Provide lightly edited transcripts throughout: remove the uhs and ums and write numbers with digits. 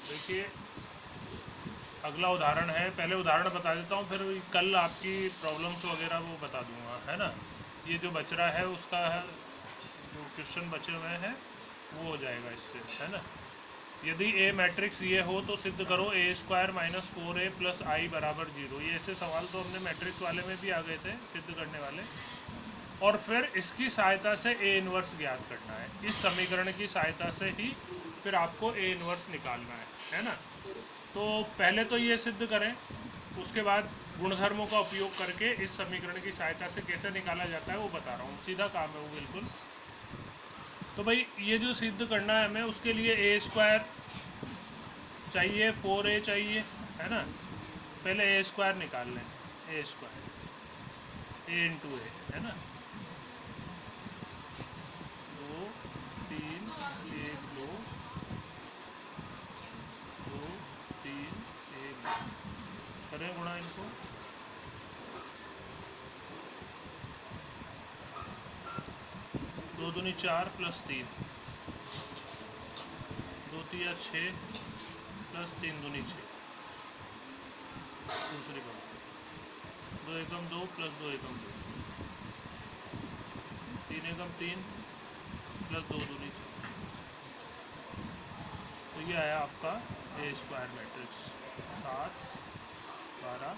देखिए अगला उदाहरण है, पहले उदाहरण बता देता हूँ, फिर कल आपकी प्रॉब्लम्स वगैरह वो बता दूंगा, है ना। ये जो बच रहा है उसका है, जो क्वेश्चन बचे हुए हैं वो हो जाएगा इससे, है ना। यदि ए मैट्रिक्स ये हो तो सिद्ध करो ए स्क्वायर माइनस 4a प्लस आई बराबर 0। ये ऐसे सवाल तो हमने मैट्रिक्स वाले में भी आ गए थे सिद्ध करने वाले। और फिर इसकी सहायता से ए इन्वर्स ज्ञात करना है। इस समीकरण की सहायता से ही फिर आपको ए इन्वर्स निकालना है ना। तो पहले तो ये सिद्ध करें, उसके बाद गुणधर्मों का उपयोग करके इस समीकरण की सहायता से कैसे निकाला जाता है वो बता रहा हूँ। सीधा काम है वो बिल्कुल। तो भाई ये जो सिद्ध करना है हमें, उसके लिए ए स्क्वायर चाहिए, 4a चाहिए, है ना। पहले ए स्क्वायर निकाल लें, ए स्क्वायर ए इंटू ए, है ना। 2 3 1 2 2 3 1 2 करें गुणा इनको। 2 दूनी 4 प्लस 3, 2 तिया 6 प्लस 3 दूनी 6। दूसरी बात 2 एकम 2 प्लस 2 एकम 2, 3 एकम 3 प्लस 2 दूनी 6। तो ये आया आपका ए स्क्वायर मैट्रिक्स 7 12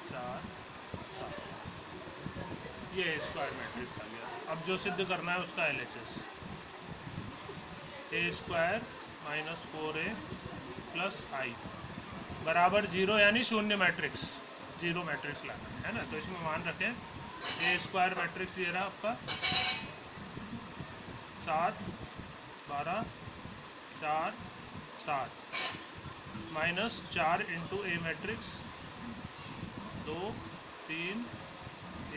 4 7। ये ए स्क्वायर मैट्रिक्स आ गया। अब जो सिद्ध करना है उसका LHS, ए स्क्वायर माइनस 4a प्लस आई बराबर 0, यानी शून्य मैट्रिक्स, 0 मैट्रिक्स लाना है ना। तो इसमें मान रखें ए स्क्वायर मैट्रिक्स ये रहा आपका 7 12 4 7 माइनस 4 इंटू ए मैट्रिक्स 2 3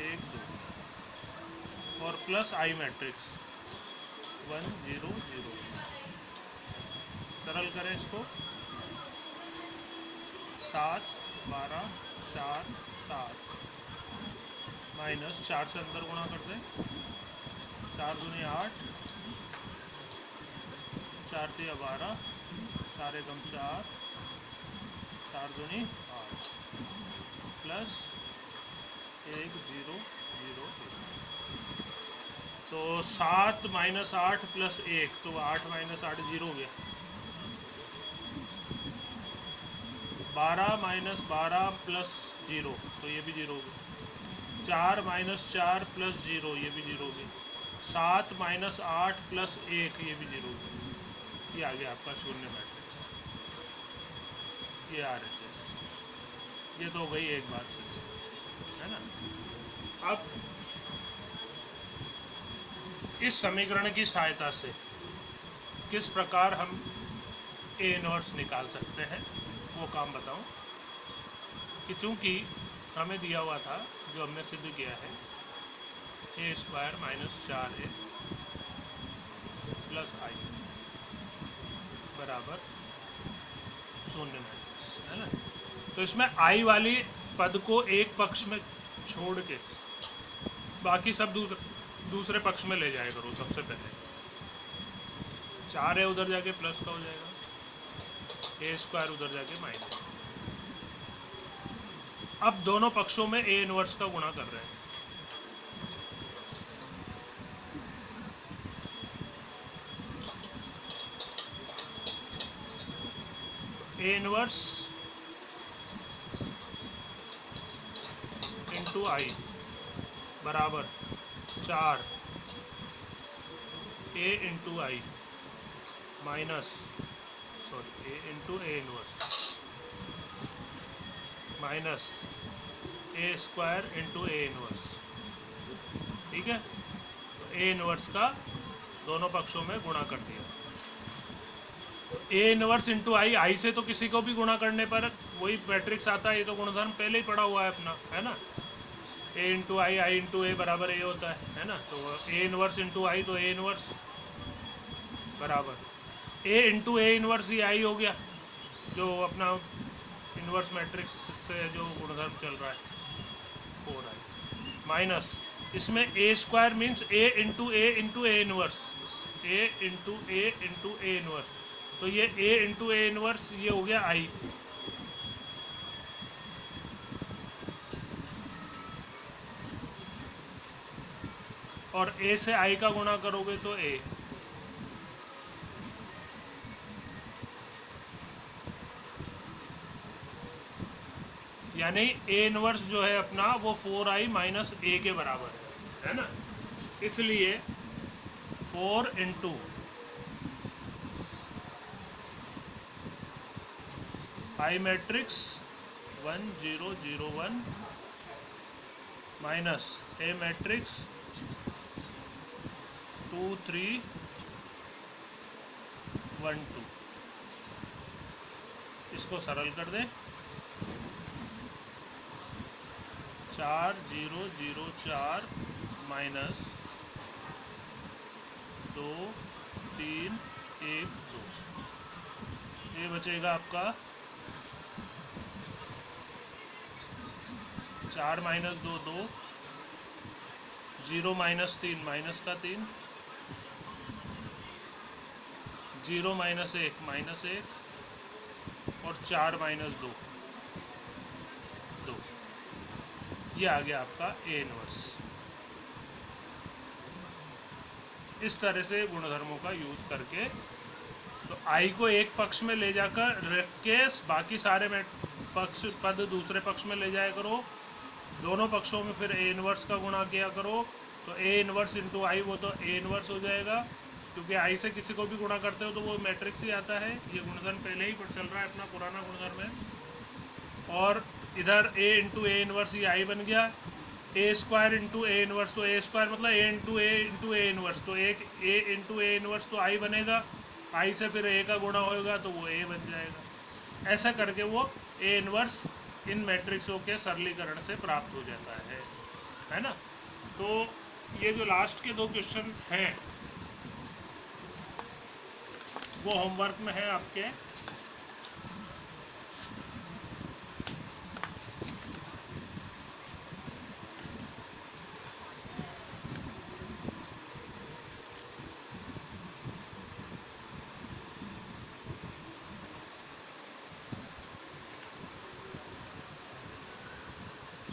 1 2 और प्लस आई मैट्रिक्स 1 0 0। सरल करें इसको, 7 12 4 7 माइनस 4 से अंदर गुणा कर दें, 4 दूनी 8 4 तिया 12 4 एकम 4 4 दूनी 8 प्लस 1 0 0 1। तो 7 माइनस 8 प्लस 1, तो 8 माइनस 8 0 हो गया। 12 माइनस 12 प्लस 0, तो ये भी 0 हो गया। 4 माइनस 4 प्लस 0, ये भी 0 हो गया। 7 माइनस 8 प्लस 1, ये भी 0 हो गया। ये आ गया आपका शून्य मैट्रिक्स, ये RHS। ये तो हो गई एक बात से, है ना। अब इस समीकरण की सहायता से किस प्रकार हम ए इनवर्स निकाल सकते हैं वो काम बताऊं। कि चूँकि हमें दिया हुआ था, जो हमने सिद्ध किया है, ए स्क्वायर माइनस 4a प्लस आई बराबर शून्य मैट्रिक्स, है ना। तो इसमें आई वाली पद को एक पक्ष में छोड़ के बाकी सब दूसरे पक्ष में ले जाया करो। सबसे पहले 4 है उधर जाके प्लस का हो जाएगा, ए स्क्वायर उधर जाके माइनस। अब दोनों पक्षों में ए इनवर्स का गुणा कर रहे हैं। ए इनवर्स इंटू आई बराबर 4 A into I minus A into A inverse minus A square into A inverse. ठीक है, तो ए इनवर्स का दोनों पक्षों में गुणा कर दिया। ए इनवर्स इंटू आई, आई से तो किसी को भी गुणा करने पर वही मैट्रिक्स आता है। ये तो गुणधर्म पहले ही पड़ा हुआ है अपना, है ना। ए इंटू आई, आई इंटू ए बराबर ए होता है ना। तो ए इनवर्स इंटू आई, तो ए इनवर्स बराबर ए इंटू ए इनवर्स ही आई हो गया, जो अपना इनवर्स मैट्रिक्स से जो गुणधर्म चल रहा है 4i माइनस इसमें A square means A into A into A inverse, A into A into A inverse, तो ये a इंटू ए इनवर्स ये हो गया i, और a से i का गुणा करोगे तो a, यानी a इनवर्स जो है अपना वो 4i माइनस a के बराबर है ना। इसलिए 4 into i matrix 1 0 0 1 minus a matrix 2 3 1 2, इसको सरल कर दें, 4 0 0 4 माइनस 2 3 1 2, ये बचेगा आपका 4 माइनस 2 2, 0 माइनस 3 माइनस का 3, 0 माइनस 1 माइनस 1, और 4 माइनस 2 2, ये आ गया आपका ए इनवर्स। इस तरह से गुणधर्मों का यूज करके तो आई को एक पक्ष में ले जाकर रख के बाकी सारे पक्ष पद दूसरे पक्ष में ले जाया करो, दोनों पक्षों में फिर ए इनवर्स का गुणा किया करो, तो ए इनवर्स इंटू आई वो तो ए इनवर्स हो जाएगा, क्योंकि आई से किसी को भी गुणा करते हो तो वो मैट्रिक्स ही आता है। ये गुणधर्म पहले ही चल रहा है, अपना पुराना गुणधर्म है। और इधर ए इंटू ए इनवर्स ये आई बन गया, ए स्क्वायर इंटू ए इनवर्स, तो ए स्क्वायर मतलब ए इंटू ए इनवर्स, तो एक ए इंटू ए इनवर्स तो आई बनेगा, आई से फिर ए का गुणा होगा तो वो ए बन जाएगा। ऐसा करके वो ए इनवर्स इन मैट्रिक्सों के सरलीकरण से प्राप्त हो जाता है ना। तो ये जो लास्ट के 2 क्वेश्चन हैं वो होमवर्क में है आपके।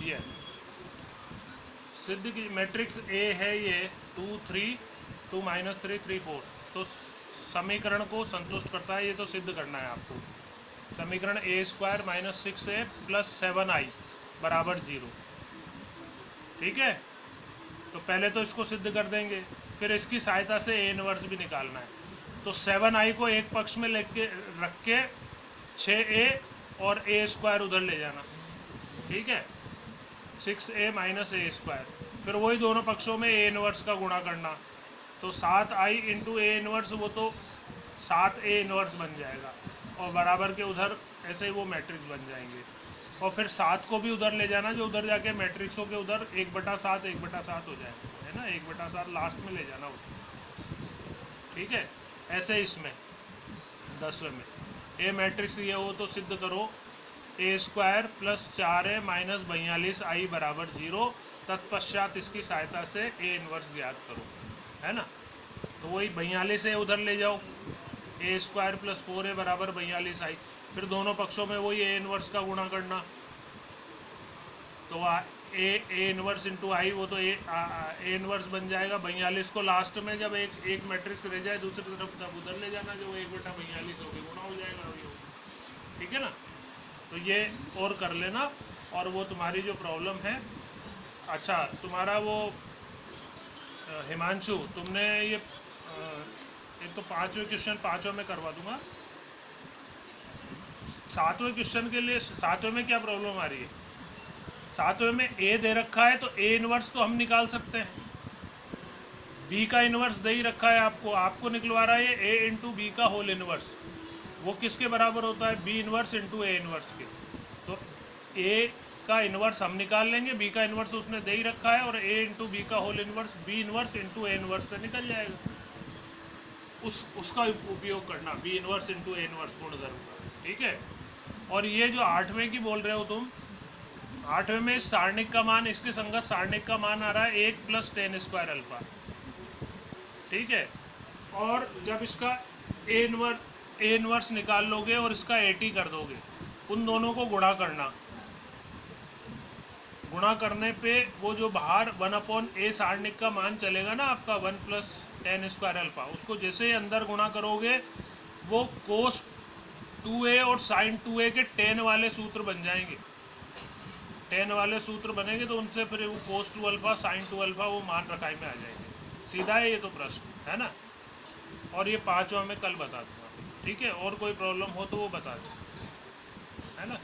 ये सिद्ध की मैट्रिक्स ए है, ये 2 3 2 माइनस 3 3 4, तो समीकरण को संतुष्ट करता है, ये तो सिद्ध करना है आपको। समीकरण ए square minus 6a plus 7i बराबर 0, ठीक है। तो पहले तो इसको सिद्ध कर देंगे, फिर इसकी सहायता से ए इनवर्स भी निकालना है। तो 7i को एक पक्ष में लेके रख के 6a और ए स्क्वायर उधर ले जाना, ठीक है, 6a माइनस ए स्क्वायर, फिर वही दोनों पक्षों में ए इनवर्स का गुणा करना, तो 7i इंटू ए इनवर्स वो तो 7a इनवर्स बन जाएगा, और बराबर के उधर ऐसे ही वो मैट्रिक्स बन जाएंगे। और फिर 7 को भी उधर ले जाना, जो उधर जाके मैट्रिक्सों के उधर 1/7 1/7 हो जाएगा, है ना, 1/7 लास्ट में ले जाना उसको, ठीक है। ऐसे इसमें 10वें में ए मैट्रिक्स ये हो तो सिद्ध करो ए square plus 4a minus 42i बराबर 0, तत्पश्चात इसकी सहायता से ए इनवर्स ज्ञात करो, है ना। तो वही 42 ए उधर ले जाओ, ए स्क्वायर प्लस 4a बराबर 42i, फिर दोनों पक्षों में वही ए इनवर्स का गुणा करना, तो ए इनवर्स इंटू आई वो तो ए इनवर्स बन जाएगा। 42 को लास्ट में जब एक मैट्रिक्स रह जाए दूसरी तरफ तब उधर ले जाना, जो 1/42 हो गया, गुणा हो जाएगा, ठीक है ना। तो ये और कर लेना। और वो तुम्हारी जो प्रॉब्लम है, अच्छा तुम्हारा वो हिमांशु, तुमने ये एक तो 5वें क्वेश्चन 5वें में करवा दूंगा, 7वें क्वेश्चन के लिए 7वें में क्या प्रॉब्लम आ रही है, 7वें में ए दे रखा है तो ए इनवर्स तो हम निकाल सकते हैं, बी का इनवर्स दे ही रखा है आपको निकलवा रहा है ए इंटू बी का होल इनवर्स, वो किसके बराबर होता है, B inverse into A inverse के। तो ए का इनवर्स हम निकाल लेंगे, बी का इनवर्स उसने दे ही रखा है, और ए इंटू बी का whole inverse B inverse into A inverse से निकल जाएगा, उसका उपयोग करना, B inverse into A inverse गुणधर्म का, ठीक है। और ये जो 8वें की बोल रहे हो तुम, 8वें में सारणिक का मान, इसके संगत सारणिक का मान आ रहा है 1 + tan स्क्वायर अल्फा, ठीक है। और जब इसका ए इनवर्स ए इनवर्स निकाल लोगे और इसका 80 कर दोगे, उन दोनों को गुणा करना। गुणा करने पे वो जो बाहर 1/a सारणिक का मान चलेगा ना आपका 1 + tan स्क्वायर अल्फा, उसको जैसे ही अंदर गुणा करोगे वो cos 2a और sin 2a के tan वाले सूत्र बन जाएंगे। tan वाले सूत्र बनेंगे तो उनसे फिर वो cos 2 अल्फा sin 2 अल्फा वो मान रखाई में आ जाएंगे। सीधा है ये तो प्रश्न, है ना। और ये 5वां मैं कल बता दूंगा, ठीक है। और कोई प्रॉब्लम हो तो वो बता दो, है ना।